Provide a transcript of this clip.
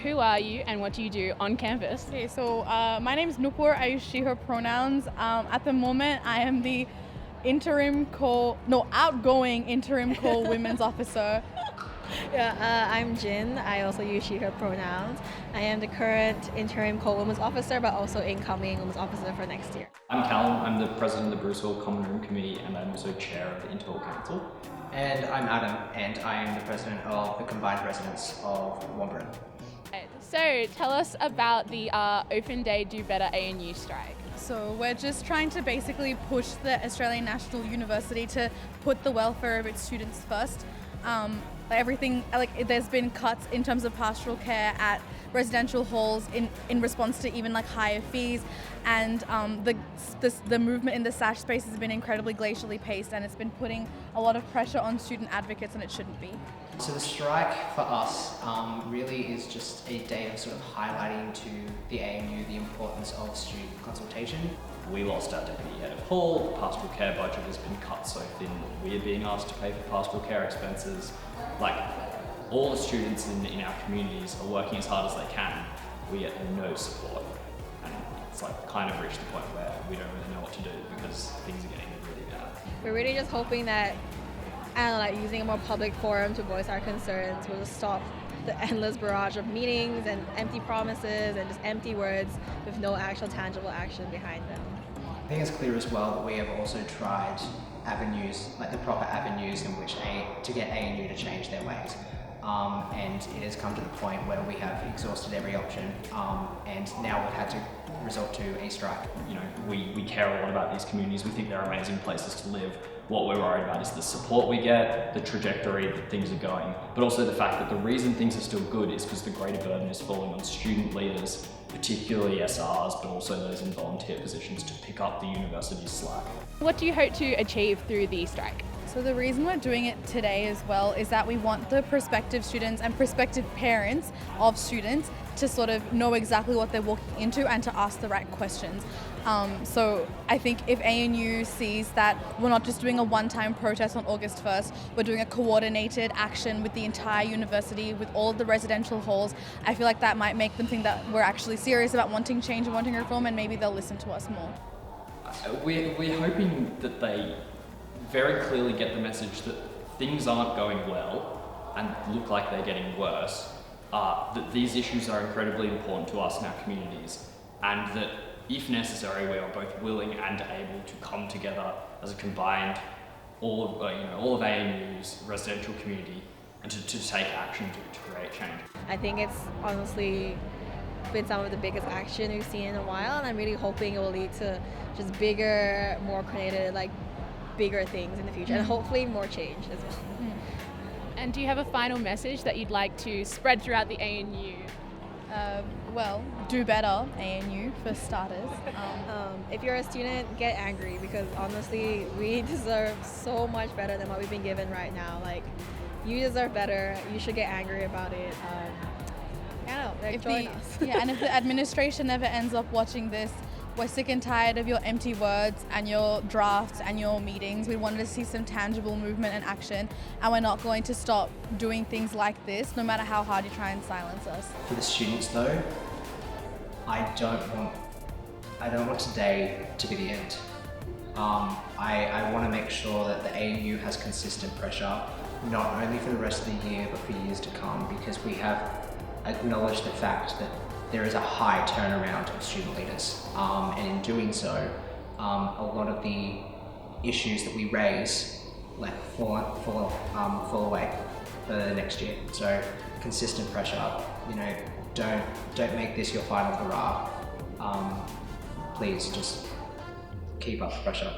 Who are you and what do you do on campus? Okay, so my name is Nupur. I use she, her pronouns. At the moment, I am the outgoing interim co-women's officer. Yeah, I'm Jin. I also use she, her pronouns. I am the current interim co-women's officer, but also incoming women's officer for next year. I'm Callum. I'm the president of the Bruce Hall Common Room Committee, and I'm also chair of the Interhall Council. And I'm Adam, and I am the president of the combined residents of Womberin. So tell us about the Open Day Do Better ANU strike. So we're just trying to basically push the Australian National University to put the welfare of its students first. There's been cuts in terms of pastoral care at residential halls in response to even higher fees, and the movement in the SASH space has been incredibly glacially paced, and it's been putting a lot of pressure on student advocates, and it shouldn't be. So the strike for us really is just a day of sort of highlighting to the ANU the importance of student consultation. We lost our deputy head of hall, the pastoral care budget has been cut so thin that we're being asked to pay for pastoral care expenses. All the students in our communities are working as hard as they can. We get no support, and it's kind of reached the point where we don't really know what to do because things are getting really bad. We're really just hoping that, using a more public forum to voice our concerns will just stop the endless barrage of meetings and empty promises and just empty words with no actual tangible action behind them. I think it's clear as well that we have also tried avenues, the proper avenues in which to get ANU to change their ways. And it has come to the point where we have exhausted every option, and now we've had to resort to a strike. We care a lot about these communities. We think they're amazing places to live. What we're worried about is the support we get, the trajectory that things are going, but also the fact that the reason things are still good is because the greater burden is falling on student leaders, particularly SRs, but also those in volunteer positions, to pick up the university's slack. What do you hope to achieve through the strike? So the reason we're doing it today as well is that we want the prospective students and prospective parents of students to sort of know exactly what they're walking into and to ask the right questions. So I think if ANU sees that we're not just doing a one-time protest on August 1st, we're doing a coordinated action with the entire university, with all of the residential halls, I feel like that might make them think that we're actually serious about wanting change and wanting reform, and maybe they'll listen to us more. We're hoping that they very clearly get the message that things aren't going well and look like they're getting worse, that these issues are incredibly important to us in our communities, and that if necessary we are both willing and able to come together as a combined all of ANU's residential community and to take action to create change. I think it's honestly been some of the biggest action we've seen in a while, and I'm really hoping it will lead to just bigger, more coordinated, bigger things in the future, and hopefully more change as well. And do you have a final message that you'd like to spread throughout the ANU? Do better, ANU, for starters. If you're a student, get angry, because honestly, we deserve so much better than what we've been given right now. You deserve better. You should get angry about it. Join us. And if the administration ever ends up watching this, we're sick and tired of your empty words and your drafts and your meetings. We wanted to see some tangible movement and action, and we're not going to stop doing things like this, no matter how hard you try and silence us. For the students though, I don't want today to be the end. I want to make sure that the ANU has consistent pressure, not only for the rest of the year, but for years to come, because we have acknowledged the fact that there is a high turnaround of student leaders, and in doing so, a lot of the issues that we raise fall away for the next year. So consistent pressure. Don't make this your final hurrah. Please just keep up the pressure.